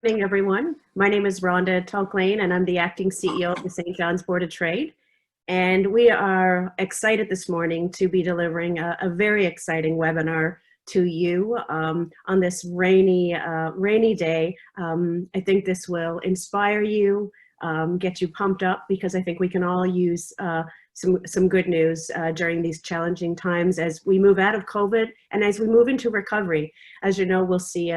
Good morning, everyone. My name is Rhonda Tulklane, and I'm the acting CEO of the St. John's Board of Trade. And we are excited this morning to be delivering a very exciting webinar to you on this rainy day. I think this will inspire you, get you pumped up, because I think we can all use some good news during these challenging times as we move out of COVID and as we move into recovery. As you know, we'll see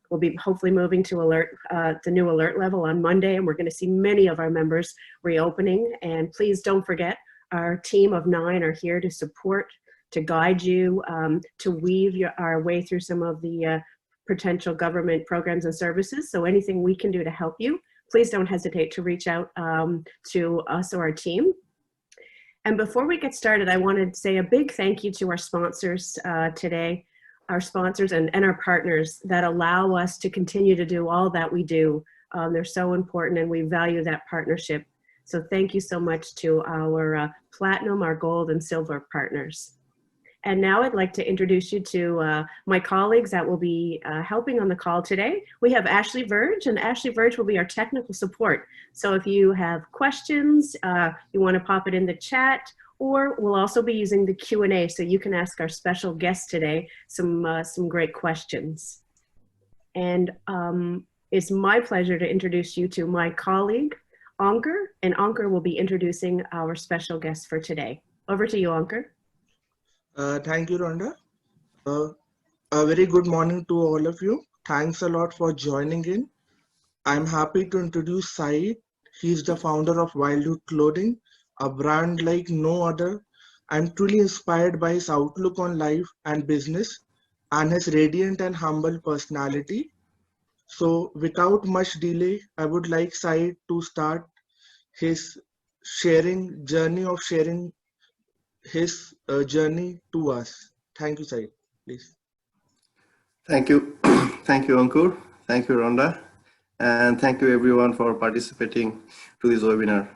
we'll be hopefully moving to the new alert level on Monday, and we're going to see many of our members reopening. And please don't forget, our team of 9 are here to support, to guide you, to weave our way through some of the potential government programs and services. So anything we can do to help you, please don't hesitate to reach out to us or our team. And before we get started, I want to say a big thank you to our sponsors today. Our sponsors and our partners that allow us to continue to do all that we do. They're so important, and we value that partnership. So thank you so much to our platinum, our gold, and silver partners. And now I'd like to introduce you to my colleagues that will be helping on the call today. We have Ashley Verge, and Ashley Verge will be our technical support. So if you have questions, you want to pop it in the chat, or we'll also be using the Q&A so you can ask our special guest today some great questions. And it's my pleasure to introduce you to my colleague, Ankur, and Ankur will be introducing our special guest for today. Over to you, Ankur. Thank you, Rhonda. A very good morning to all of you. Thanks a lot for joining in. I'm happy to introduce Saeed. He's the founder of Wildhood Clothing, a brand like no other. I'm truly inspired by his outlook on life and business and his radiant and humble personality. So without much delay, I would like Saeed to start his journey of sharing his journey to us. Thank you, Saeed, please. Thank you. Thank you, Ankur. Thank you, Rhonda. And thank you everyone for participating to this webinar.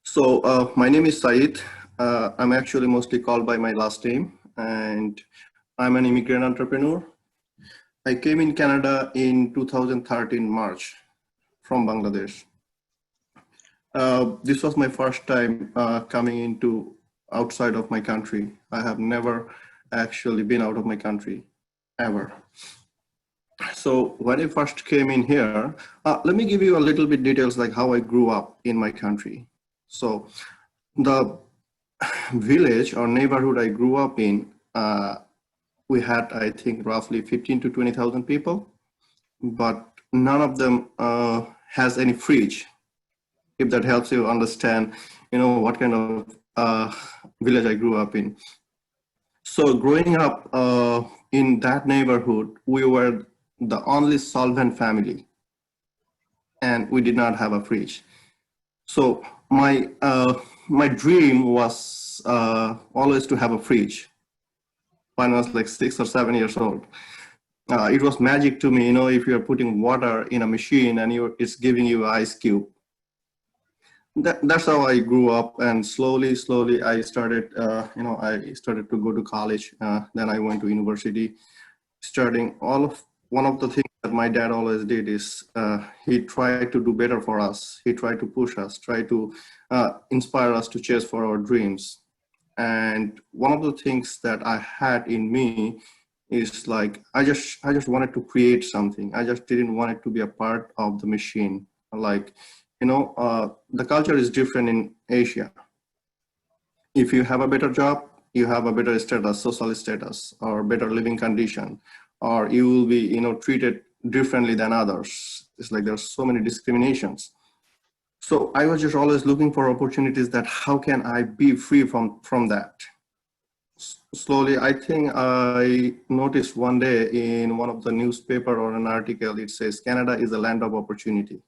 So my name is Saeed. I'm actually mostly called by my last name, and I'm an immigrant entrepreneur. I came in Canada in 2013 March from Bangladesh. This was my first time coming into outside of my country. I have never actually been out of my country, ever. So when I first came in here, let me give you a little bit details like how I grew up in my country. So the village or neighborhood I grew up in, we had, I think, roughly 15 to 20,000 people, but none of them has any fridge. If that helps you understand, what kind of village I grew up in. So growing up in that neighborhood, we were the only solvent family, and we did not have a fridge. So my dream was always to have a fridge when I was like 6 or 7 years old. It was magic to me, if you're putting water in a machine and it's giving you an ice cube. That's how I grew up, and slowly I started, I started to go to college. Then I went to university. One of the things that my dad always did is he tried to do better for us. He tried to push us, try to inspire us to chase for our dreams. And one of the things that I had in me is like I just wanted to create something. I just didn't want it to be a part of the machine. Like, the culture is different in Asia. If you have a better job, you have a better status, social status, or better living condition, or you will be, treated differently than others. It's like there's so many discriminations. So I was just always looking for opportunities that how can I be free from that? Slowly, I think I noticed one day in one of the newspaper or an article, it says Canada is a land of opportunity.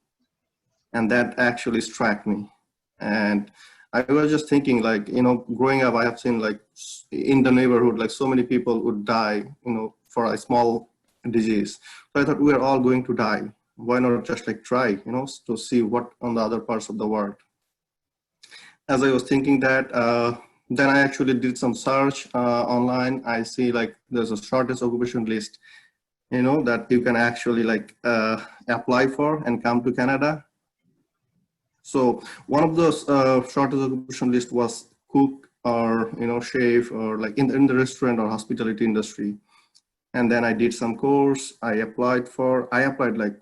And that actually struck me. And I was just thinking like, growing up, I have seen like in the neighborhood, like so many people would die, for a small disease. So I thought we are all going to die. Why not just like try, to see what on the other parts of the world. As I was thinking that, then I actually did some search online. I see like there's a shortest occupation list that you can actually like apply for and come to Canada. So one of those shortest occupation list was cook or chef or like in the restaurant or hospitality industry. And then I did some course. I applied like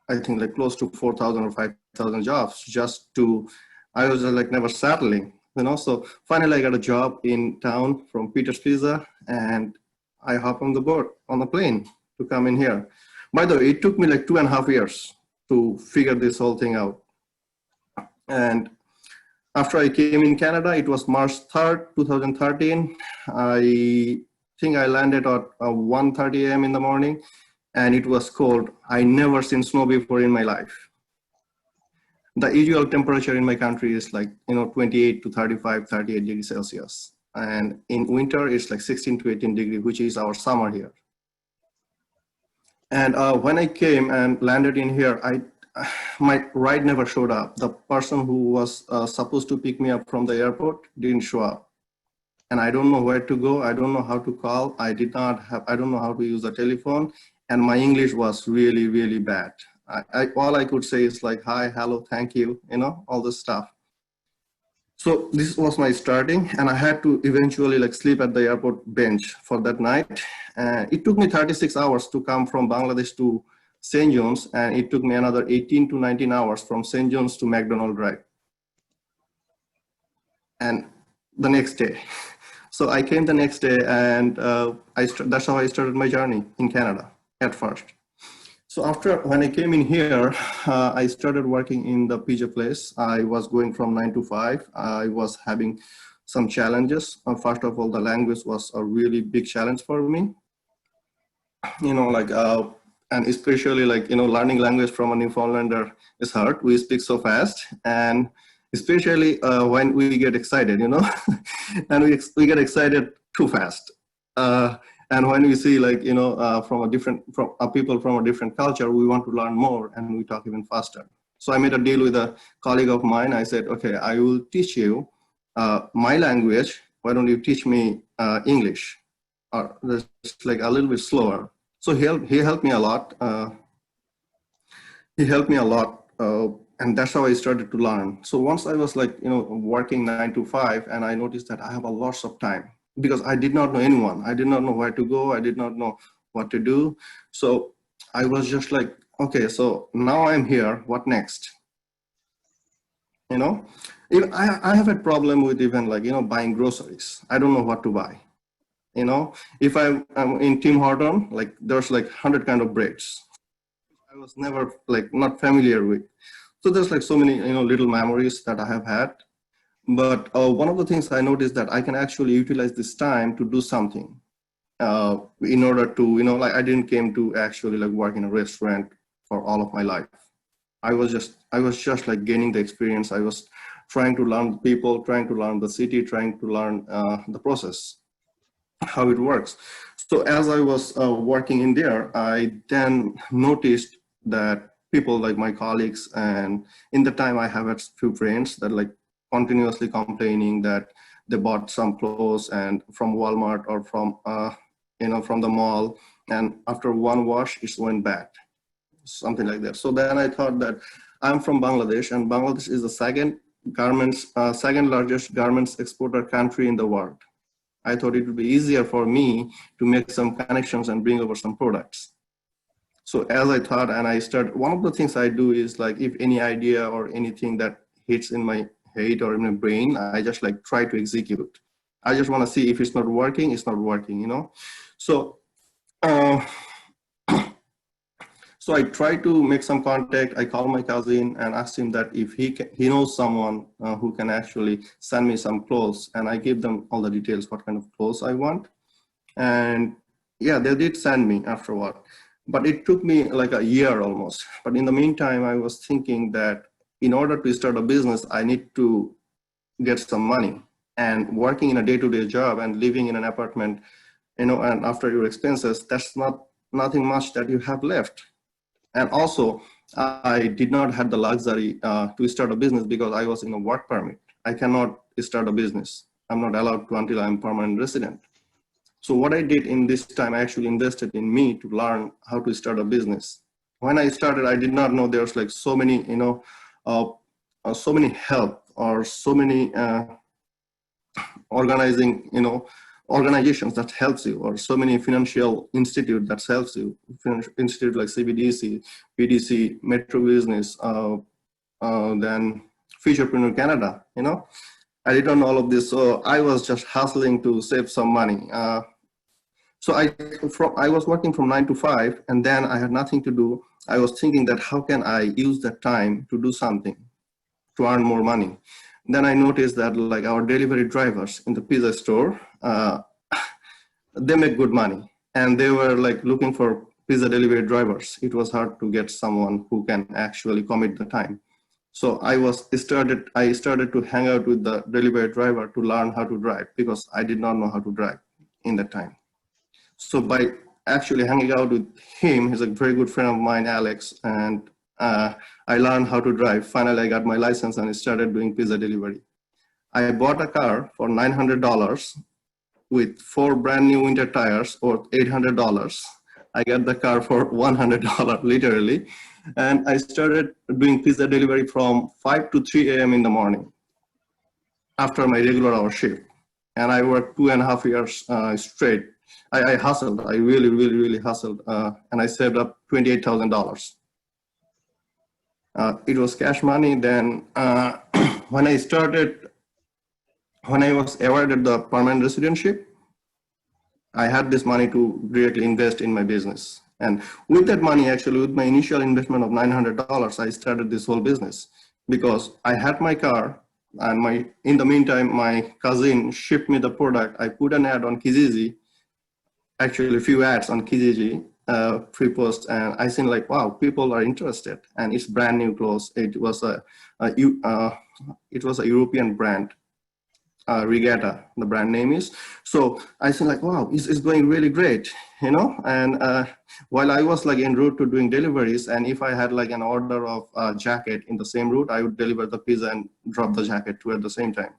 I think like close to 4,000 or 5,000 jobs just to, I was like never settling, So finally I got a job in town from Peter's Pizza, and I hopped on the plane to come in here. By the way, it took me like 2.5 years to figure this whole thing out. And after I came in Canada, it was March 3rd, 2013. I think I landed at 1:30 a.m. in the morning, and it was cold. I never seen snow before in my life. The usual temperature in my country is like 28 to 35, 38 degrees Celsius. And in winter, it's like 16 to 18 degrees, which is our summer here. And when I came and landed in here, my ride never showed up. The person who was supposed to pick me up from the airport didn't show up. And I don't know where to go. I don't know how to call. I don't know how to use the telephone. And my English was really, really bad. All I could say is like, hi, hello, thank you, all this stuff. So this was my starting, and I had to eventually like sleep at the airport bench for that night. It took me 36 hours to come from Bangladesh to St. John's, and it took me another 18 to 19 hours from St. John's to McDonald Drive. And the next day. So I came the next day, and that's how I started my journey in Canada at first. So when I came in here, I started working in the pizza place. I was going from 9 to 5. I was having some challenges. First of all, the language was a really big challenge for me. And especially learning language from a Newfoundlander is hard. We speak so fast, and especially when we get excited, and we get excited too fast. And when we see people from a different culture, we want to learn more, and we talk even faster. So I made a deal with a colleague of mine. I said, okay, I will teach you my language. Why don't you teach me English? Or just like a little bit slower. So he helped me a lot. And that's how I started to learn. So once I was working 9 to 5, and I noticed that I have a lots of time, because I did not know anyone. I did not know where to go. I did not know what to do. So I was just like, okay, so now I'm here, what next? Even I have a problem with even buying groceries. I don't know what to buy. If I'm in Tim Horton, there's 100 kind of breads. I was never not familiar with. So there's so many little memories that I have had. But one of the things I noticed that I can actually utilize this time to do something in order to, I didn't came to actually work in a restaurant for all of my life. I was just gaining the experience. I was trying to learn people, trying to learn the city, trying to learn the process, how it works. So as I was working in there, I then noticed that people like my colleagues, and in the time I have a few friends that continuously complaining that they bought some clothes and from Walmart or from from the mall, and after one wash it went bad, something like that. So then I thought that I'm from Bangladesh, and Bangladesh is the second largest garments exporter country in the world. I thought it would be easier for me to make some connections and bring over some products. So as I thought, and I started, one of the things I do is if any idea or anything that hits in my head or in my brain, I just try to execute. I just want to see if it's not working, it's not working, So, so I try to make some contact. I call my cousin and ask him that if he knows someone who can actually send me some clothes, and I give them all the details, what kind of clothes I want. And yeah, they did send me afterward, but it took me a year almost. But in the meantime, I was thinking that in order to start a business, I need to get some money, and working in a day-to-day job and living in an apartment, and after your expenses, that's nothing much that you have left. And also, I did not have the luxury to start a business because I was in a work permit. I cannot start a business. I'm not allowed to until I'm permanent resident. So what I did in this time, I actually invested in me to learn how to start a business. When I started, I did not know there's like so many, so many help or so many organizations that helps you, or so many financial institute that helps you. Institute like CBDC, BDC, Metro Business, then Futurepreneur Canada. I didn't know all of this, so I was just hustling to save some money. So I was working from 9 to 5, and then I had nothing to do. I was thinking that how can I use that time to do something, to earn more money. Then I noticed that like our delivery drivers in the pizza store, they make good money, and they were like looking for pizza delivery drivers. It was hard to get someone who can actually commit the time. So I started to hang out with the delivery driver to learn how to drive, because I did not know how to drive in that time. So by actually hanging out with him, he's a very good friend of mine, Alex, and I learned how to drive. Finally, I got my license and I started doing pizza delivery. I bought a car for $900 with 4 brand new winter tires worth $800. I got the car for $100 literally. And I started doing pizza delivery from 5 to 3 a.m. in the morning after my regular hour shift. And I worked 2.5 years straight. I hustled. I really hustled. And I saved up $28,000. It was cash money. Then when I was awarded the permanent residency, I had this money to directly invest in my business. And with that money, actually, with my initial investment of $900, I started this whole business, because I had my car, and in the meantime, my cousin shipped me the product. I put an ad on Kijiji, actually a few ads on Kijiji, pre-post, and I seen like, wow, people are interested, and it's brand new clothes. It was a European brand. Regatta, the brand name is. So I said like, wow, it's going really great, and while I was like en route to doing deliveries, and if I had like an order of a jacket in the same route, I would deliver the pizza and drop the jacket too at the same time.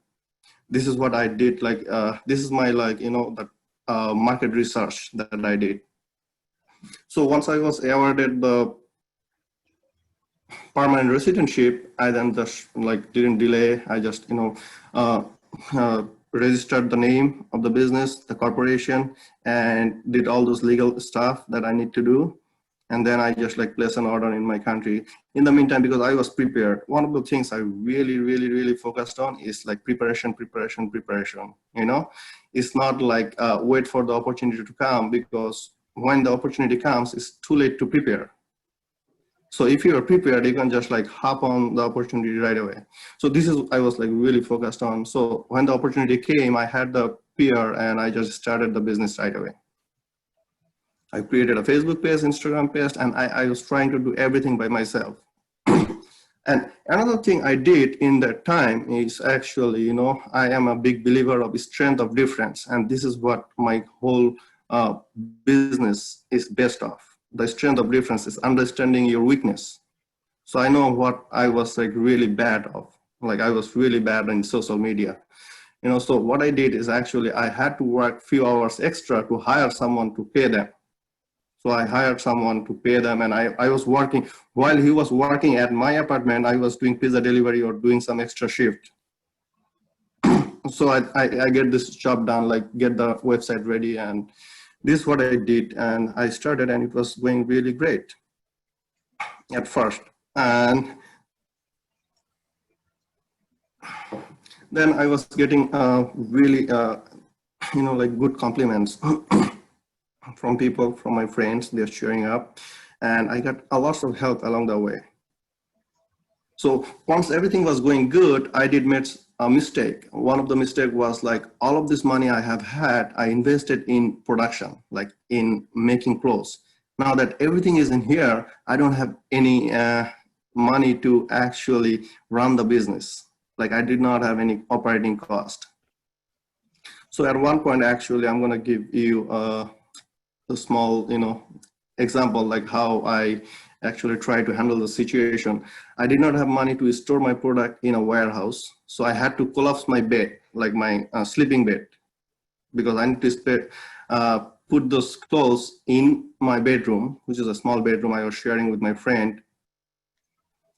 This is what I did. Like, this is my the market research that I did. So once I was awarded the permanent residency, I then just like didn't delay. I just registered the name of the business, the corporation, and did all those legal stuff that I need to do. And then I just like place an order in my country. In the meantime, because I was prepared, one of the things I really focused on is like preparation. It's not like wait for the opportunity to come, because when the opportunity comes, it's too late to prepare. So if you are prepared, you can just like hop on the opportunity right away. So this is, I was like really focused on. So when the opportunity came, I had the PR, and I just started the business right away. I created a Facebook page, Instagram page, and I was trying to do everything by myself. And another thing I did in that time is actually, I am a big believer of strength of difference. And this is what my whole business is based off. The strength of difference is understanding your weakness. So I know what I was like really bad of. Like I was really bad in social media. So what I did is actually I had to work few hours extra to hire someone to pay them. So I hired someone to pay them, and I was working, while he was working at my apartment, I was doing pizza delivery or doing some extra shift. So I get this job done, like get the website ready, and this is what I did, and I started, and it was going really great at first. And then I was getting really, like good compliments from people, from my friends. They're cheering up, and I got a lot of help along the way. So once everything was going good, I did make a mistake. One of the mistake was like all of this money I have had, I invested in production, like in making clothes. Now that everything is in here, I don't have any money to actually run the business. Like I did not have any operating cost. So at one point, actually, I'm gonna give you a small, example, like how I actually try to handle the situation. I did not have money to store my product in a warehouse. So I had to collapse my bed, like my sleeping bed, because I need to put those clothes in my bedroom, which is a small bedroom I was sharing with my friend.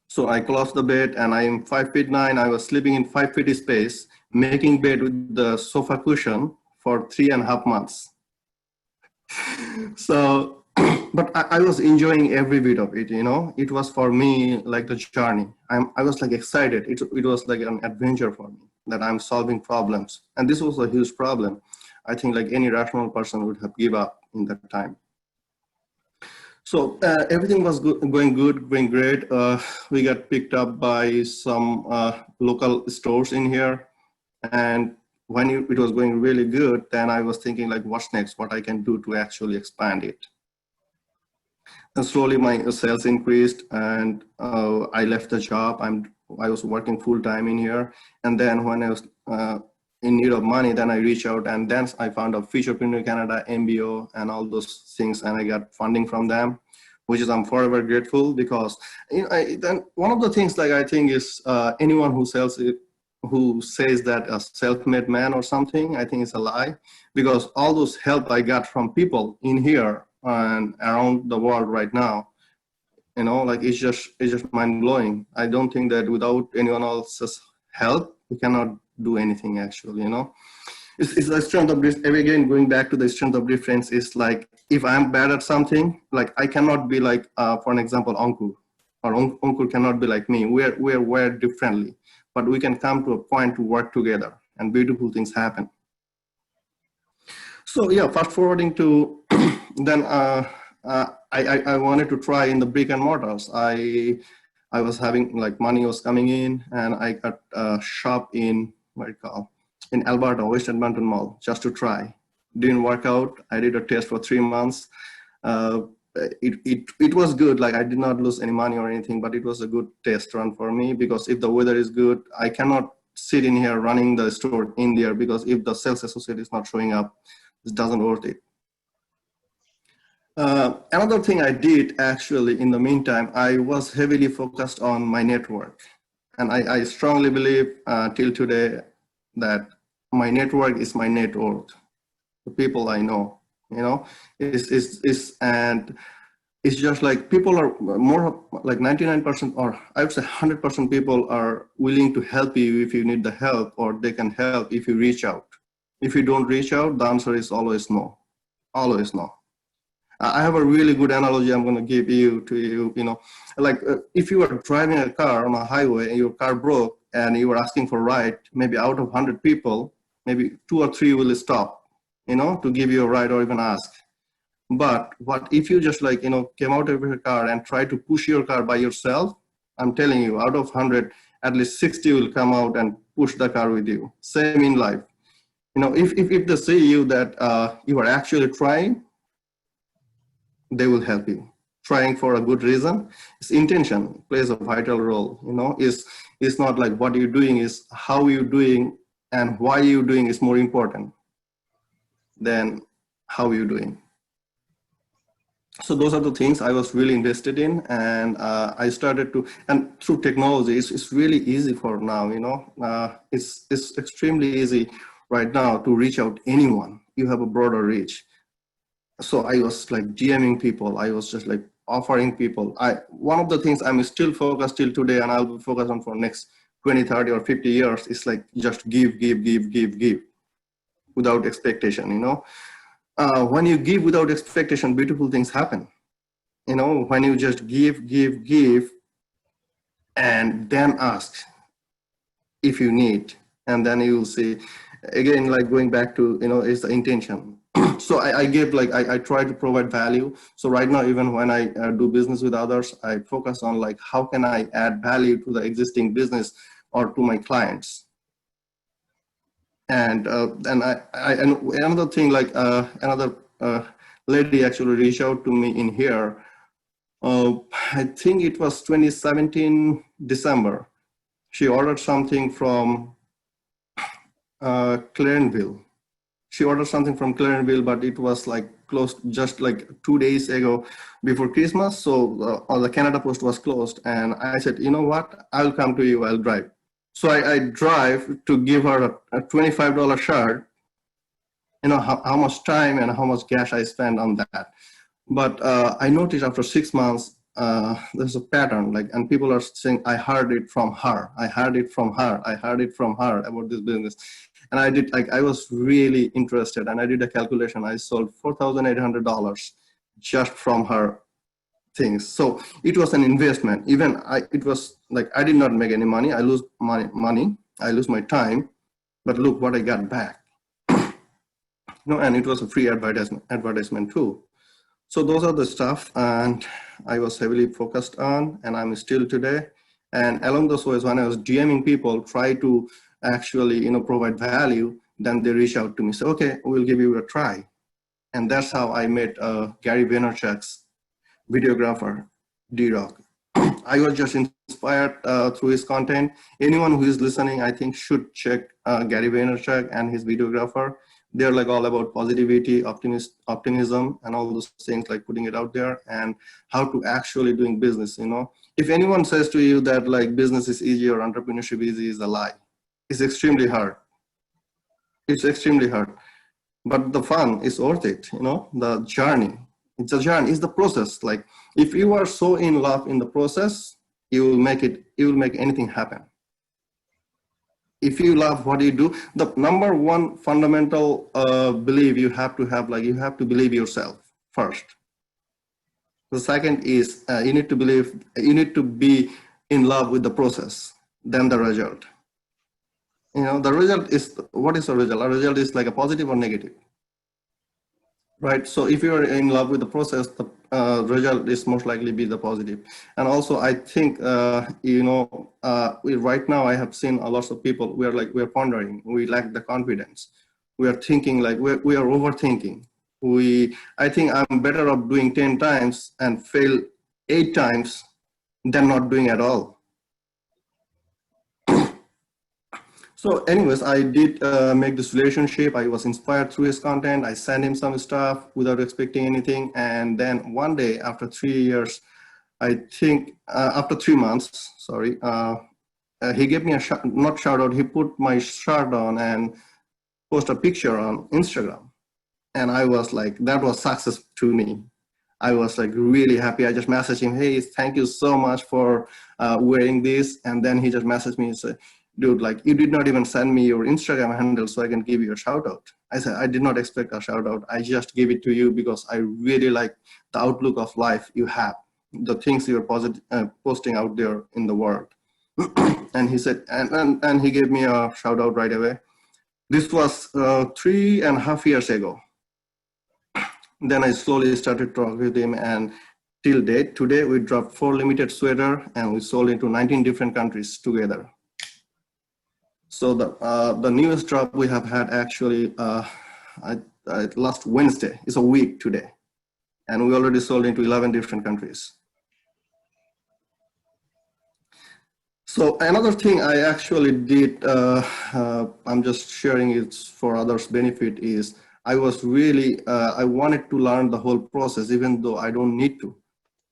So I closed the bed, and I am 5'9". I was sleeping in 5 feet space, making bed with the sofa cushion for 3.5 months. So, but I was enjoying every bit of it, you know. It was for me like the journey. I was like excited. It was like an adventure for me, that I'm solving problems. And this was a huge problem. I think like any rational person would have give up in that time. So everything was going good, going great. We got picked up by some local stores in here. And when it was going really good, then I was thinking like, what's next? What I can do to actually expand it. And slowly my sales increased, and I left the job. I was working full time in here. And then when I was in need of money, then I reached out, and then I found out Futurepreneur Canada, MBO, and all those things, and I got funding from them, which is I'm forever grateful, because then one of the things like I think is anyone who who says that a self-made man or something, I think it's a lie, because all those help I got from people in here and around the world right now, you know, like it's just mind blowing. I don't think that without anyone else's help, we cannot do anything actually, you know. It's the strength of this, again, going back to the strength of difference is like, if I'm bad at something, like I cannot be like, for an example, Ankur, or Ankur cannot be like me. We're wired differently, but we can come to a point to work together and beautiful things happen. So yeah, fast forwarding to then I wanted to try in the brick and mortars. I was having like money was coming in, and I got a shop in in Alberta, West Edmonton Mall, just to try. Didn't work out. I did a test for 3 months. It was good. Like I did not lose any money or anything, but it was a good test run for me, because if the weather is good, I cannot sit in here running the store in there, because if the sales associate is not showing up, it doesn't worth it. Another thing I did actually in the meantime, I was heavily focused on my network. And I strongly believe till today that my network is my net worth. The people I know, you know, and it's just like people are more like 99%, or I would say 100% people are willing to help you if you need the help, or they can help if you reach out. If you don't reach out, the answer is always no, always no. I have a really good analogy I'm going to give you, you know, like if you are driving a car on a highway and your car broke and you were asking for a ride, maybe out of 100 people, maybe 2 or 3 will stop, you know, to give you a ride or even ask. But what if you just like, you know, came out of your car and try to push your car by yourself? I'm telling you, out of 100, at least 60 will come out and push the car with you. Same in life. You know, if they see you that you are actually trying, they will help you. Trying for a good reason. It's intention plays a vital role. You know, it's not like what you're doing, is how you're doing and why you're doing is more important than how you're doing. So those are the things I was really invested in, and I started to, and through technology, it's really easy for now, you know, it's extremely easy right now to reach out anyone. You have a broader reach. So I was like DMing people. I was just like offering people. One of the things I'm still focused till today, and I'll be focused on for next 20, 30 or 50 years, is like just give without expectation, you know. When you give without expectation, beautiful things happen. You know, when you just give, and then ask if you need, and then you will see, again, like going back to, you know, is the intention. So I give, like, I try to provide value. So right now, even when I do business with others, I focus on like, how can I add value to the existing business or to my clients? And and another thing, like another lady actually reached out to me in here. I think it was 2017 December. She ordered something from Clarenville. She ordered something from Clarenville, but it was like closed just like 2 days ago before Christmas. So all the Canada Post was closed. And I said, you know what? I'll come to you, I'll drive. So I drive to give her a $25 shirt. you know, how much time and how much cash I spend on that. But I noticed after 6 months, there's a pattern, like, and people are saying, I heard it from her, I heard it from her, I heard it from her about this business. And I did, like, I was really interested, and I did a calculation. I sold $4,800 just from her things. So it was an investment. Even it was like, I did not make any money. I lose my money, I lose my time, but look what I got back. No, and it was a free advertisement too. So those are the stuff, and I was heavily focused on, and I'm still today. And along those ways, when I was DMing people, try to actually, you know, provide value, then they reach out to me, say, okay, we'll give you a try. And that's how I met Gary Vaynerchuk's videographer, D-Rock. I was just inspired through his content. Anyone who is listening, I think, should check Gary Vaynerchuk and his videographer. They're like all about positivity, optimism, and all those things, like putting it out there and how to actually doing business. You know, if anyone says to you that like business is easy or entrepreneurship is easy, is a lie. It's extremely hard. It's extremely hard, but the fun is worth it. You know, the journey. It's a journey. It's the process. Like, if you are so in love in the process, you will make it. You will make anything happen. If you love what you do, the number one fundamental belief you have to have, like, you have to believe yourself first. The second is you need to believe, you need to be in love with the process, then the result. You know, the result is, what is the result? A result is like a positive or negative, right? So if you are in love with the process, the result is most likely be the positive. And also, I think, you know, right now I have seen a lot of people, we're pondering, we lack the confidence. We are thinking, like, we are overthinking. I think I'm better off doing 10 times and fail 8 times than not doing at all. So anyways, I did make this relationship. I was inspired through his content. I sent him some stuff without expecting anything. And then one day, after 3 years, I think after 3 months, sorry, he gave me a not shout out, he put my shirt on and post a picture on Instagram. And I was like, that was success to me. I was like really happy. I just messaged him, hey, thank you so much for wearing this. And then he just messaged me and said, dude, like, you did not even send me your Instagram handle so I can give you a shout out. I said, I did not expect a shout out. I just gave it to you because I really like the outlook of life you have, the things you're posting out there in the world. And he said, and he gave me a shout out right away. This was 3.5 years ago. Then I slowly started talking with him, and till date, today we dropped 4 limited sweater and we sold into 19 different countries together. So the newest drop we have had actually last Wednesday, it's a week today, and we already sold into 11 different countries. So another thing I actually did, I'm just sharing it for others' benefit, is I was really, I wanted to learn the whole process, even though I don't need to,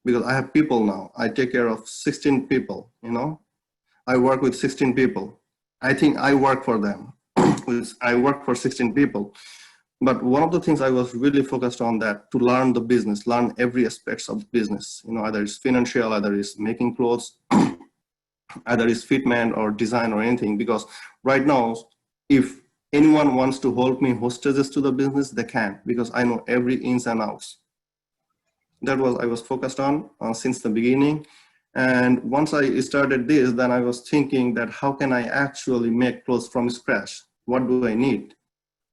because I have people now. I take care of 16 people, you know, I work with 16 people. I think I work for them. I work for 16 people. But one of the things I was really focused on, that to learn the business, learn every aspects of the business, you know, either it's financial, either it's making clothes, either it's fitment or design or anything. Because right now, if anyone wants to hold me hostages to the business, they can, because I know every ins and outs. That was I was focused on since the beginning. And once I started this, then I was thinking that how can I actually make clothes from scratch? What do I need?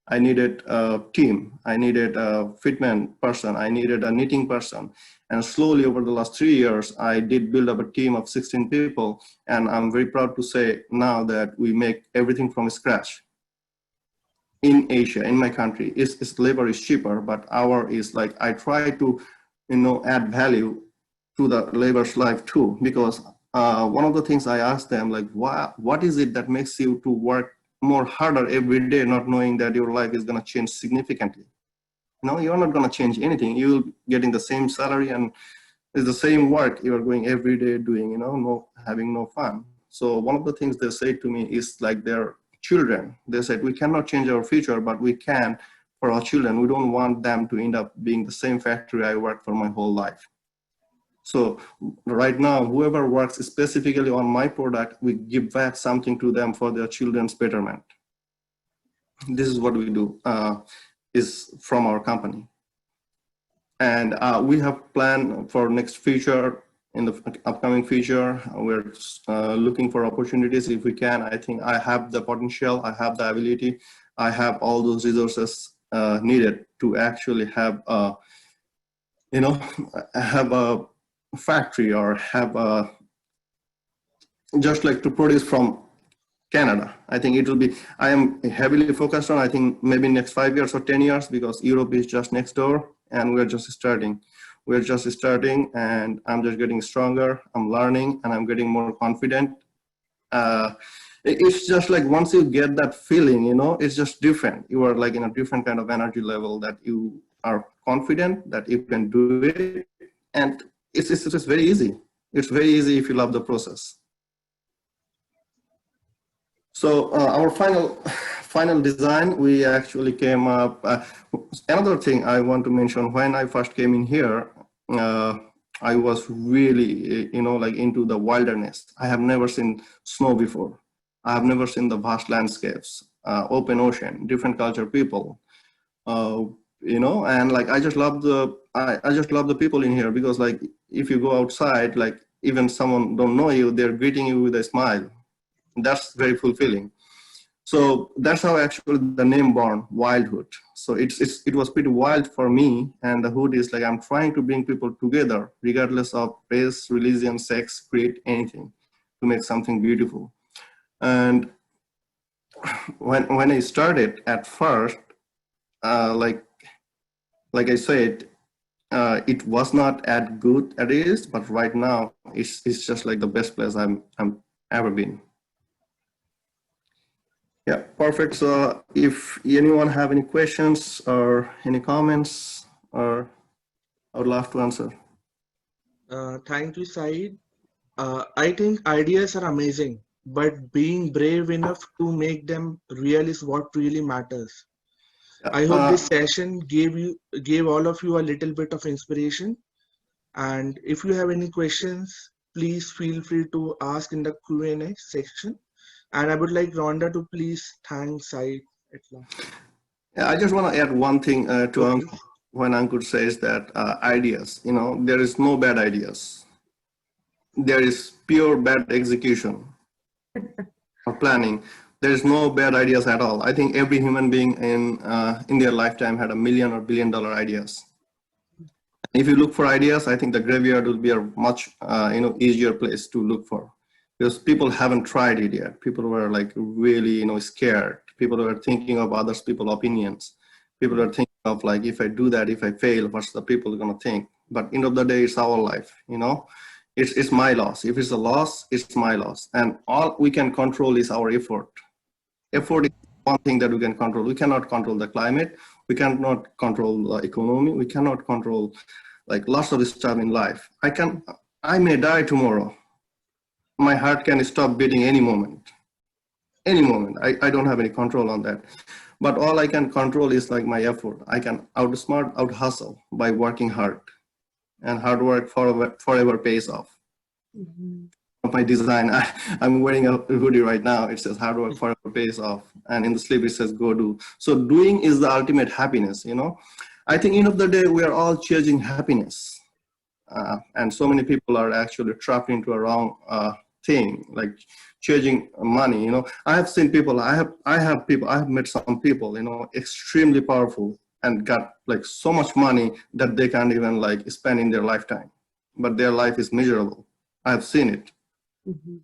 I needed a team. I needed a fitment person. I needed a knitting person. And slowly over the last 3 years, I did build up a team of 16 people. And I'm very proud to say now that we make everything from scratch. In Asia, in my country, its labor is cheaper, but our is like, I try to, you know, add value to the labor's life too, because one of the things I asked them, like, what is it that makes you to work more harder every day, not knowing that your life is going to change significantly? No, you're not going to change anything. You're getting the same salary and it's the same work you're going every day doing, you know, having no fun. So one of the things they say to me is like, their children, they said, we cannot change our future, but we can for our children. We don't want them to end up being the same factory I worked for my whole life. So right now, whoever works specifically on my product, we give back something to them for their children's betterment. This is what we do, is from our company. And we have planned for next future, in the upcoming future. We're looking for opportunities if we can. I think I have the potential, I have the ability, I have all those resources needed to actually have, have a factory or have a, just like to produce from Canada. I think it will be, I am heavily focused on, I think maybe next 5 years or 10 years, because Europe is just next door and we're just starting. We're just starting and I'm just getting stronger. I'm learning and I'm getting more confident. It's just like once you get that feeling, it's just different. You are like in a different kind of energy level that you are confident that you can do it. And it's very easy. It's very easy if you love the process. So our final design, we actually came up. Another thing I want to mention, when I first came in here, I was really, like into the wilderness. I have never seen snow before. I have never seen the vast landscapes, open ocean, different culture people, and like I just love the people in here, because like if you go outside, like even someone don't know you, they're greeting you with a smile. That's very fulfilling. So that's how actually the name born, Wildhood. So it was pretty wild for me, and the hood is like I'm trying to bring people together regardless of race, religion, sex, creed, anything to make something beautiful. And when I started at first, like I said, it was not as good as it is, but right now it's just like the best place I'm ever been. Yeah, perfect. So if anyone have any questions or any comments, or I would love to answer. Thank you, Saeed. I think ideas are amazing, but being brave enough to make them real is what really matters. I hope this session gave all of you a little bit of inspiration. And if you have any questions, please feel free to ask in the Q&A section. And I would like Rhonda to please thank Saeed at last. Yeah, I just want to add one thing to Ankur. When Ankur says that ideas, there is no bad ideas. There is pure bad execution or planning. There is no bad ideas at all. I think every human being in their lifetime had $1 million or $1 billion ideas. If you look for ideas, I think the graveyard will be a much easier place to look for, because people haven't tried it yet. People were like really scared. People were thinking of others people's opinions. People are thinking of like, if I do that, if I fail, what's the people going to think? But end of the day, it's our life. It's my loss. If it's a loss, it's my loss. And all we can control is our effort. Effort is one thing that we can control. We cannot control the climate. We cannot control the economy. We cannot control like lots of stuff in life. I may die tomorrow. My heart can stop beating any moment. Any moment. I don't have any control on that. But all I can control is like my effort. I can outsmart, out hustle by working hard. And hard work forever pays off. Mm-hmm. My design, I'm wearing a hoodie right now. It says hard work forever pays off. And in the sleeve it says go do. So doing is the ultimate happiness, I think end of the day, we are all chasing happiness. And so many people are actually trapped into a wrong thing, like chasing money. I have seen people, I have met some people, extremely powerful and got like so much money that they can't even like spend in their lifetime, but their life is miserable. I have seen it. Mm-hmm.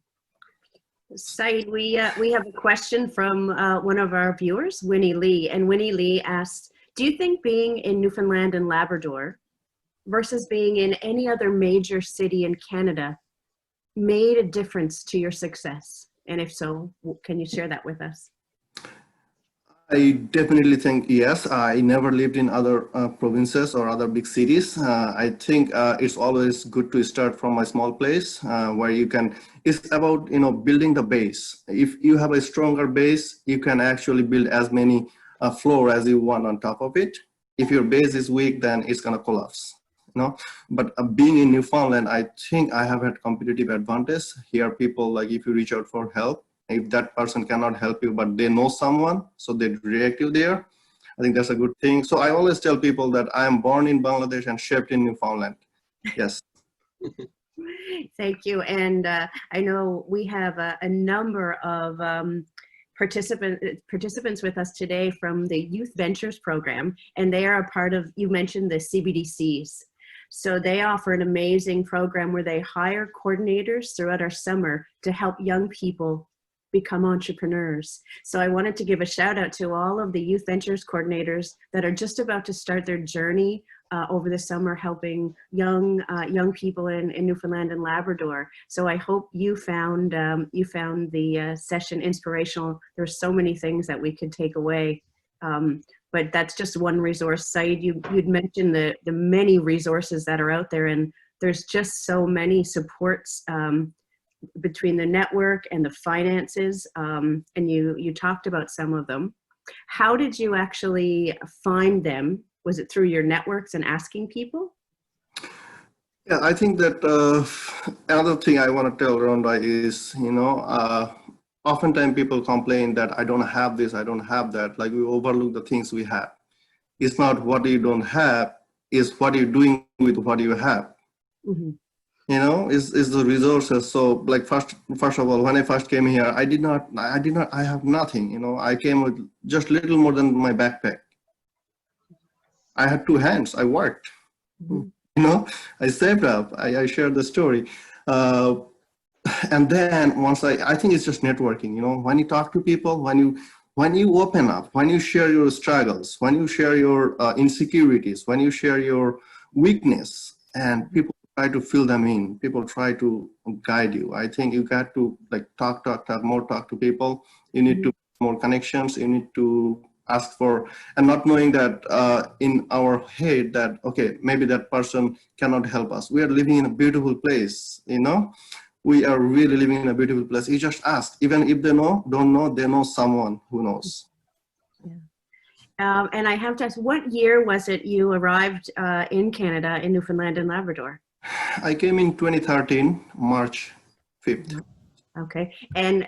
Saeed, we have a question from one of our viewers, Winnie Lee, and Winnie Lee asks, do you think being in Newfoundland and Labrador versus being in any other major city in Canada made a difference to your success? And if so, can you share that with us? I definitely think yes. I never lived in other provinces or other big cities. I think it's always good to start from a small place where you can, it's about, building the base. If you have a stronger base, you can actually build as many floor as you want on top of it. If your base is weak, then it's gonna collapse. You know, but being in Newfoundland, I think I have had competitive advantage. Here, people, like, if you reach out for help, if that person cannot help you, but they know someone, so they direct you there. I think that's a good thing. So I always tell people that I am born in Bangladesh and shaped in Newfoundland. Yes. Thank you. And I know we have a number of participants with us today from the Youth Ventures program, and they are a part of, you mentioned the CBDCs. So they offer an amazing program where they hire coordinators throughout our summer to help young people become entrepreneurs. So I wanted to give a shout out to all of the Youth Ventures coordinators that are just about to start their journey over the summer, helping young people in Newfoundland and Labrador. So I hope you found the session inspirational. There's so many things that we could take away. But that's just one resource. Saeed, you'd mentioned the many resources that are out there, and there's just so many supports between the network and the finances, and you talked about some of them. How did you actually find them? Was it through your networks and asking people? Yeah, I think that another thing I want to tell Rhonda is, oftentimes people complain that I don't have this, I don't have that. Like, we overlook the things we have. It's not what you don't have, it's what you're doing with what you have. Mm-hmm. Is the resources. So, like, first of all, when I first came here, I have nothing. I came with just little more than my backpack. I had two hands. I worked. Mm-hmm. I saved up. I shared the story. And then once I think it's just networking. When you talk to people, when you open up, when you share your struggles, when you share your insecurities, when you share your weakness, and people try to fill them in, people try to guide you. I think you got to, like, talk to people. You need to more connections. You need to ask for, and not knowing that in our head that, okay, maybe that person cannot help us. We are living in a beautiful place, we are really living in a beautiful place. You just ask, even if they don't know, they know someone who knows. Yeah. And I have to ask, what year was it you arrived in Canada, in Newfoundland and Labrador? I came in 2013, March 5th. Okay. And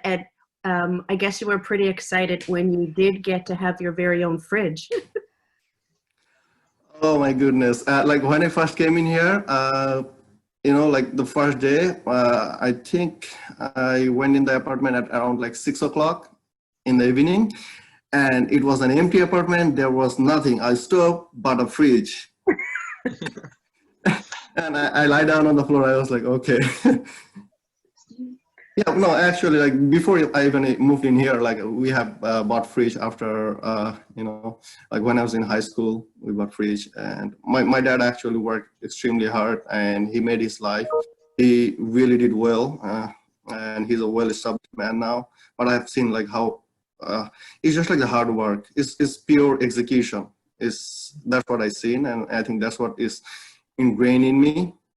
I guess you were pretty excited when you did get to have your very own fridge. Oh my goodness. Like, when I first came in here, like the first day, I think I went in the apartment at around like 6 o'clock in the evening, and it was an empty apartment. There was nothing, a stove, but a fridge. And I lie down on the floor. I was like, okay. Yeah, no, actually, like, before I even moved in here, like, we have bought fridge after, like, when I was in high school, we bought fridge. And my dad actually worked extremely hard, and he made his life. He really did well, and he's a well-established man now. But I've seen, like, how it's just like the hard work. It's pure execution. That's what I've seen, and I think that's what is ingrained in me.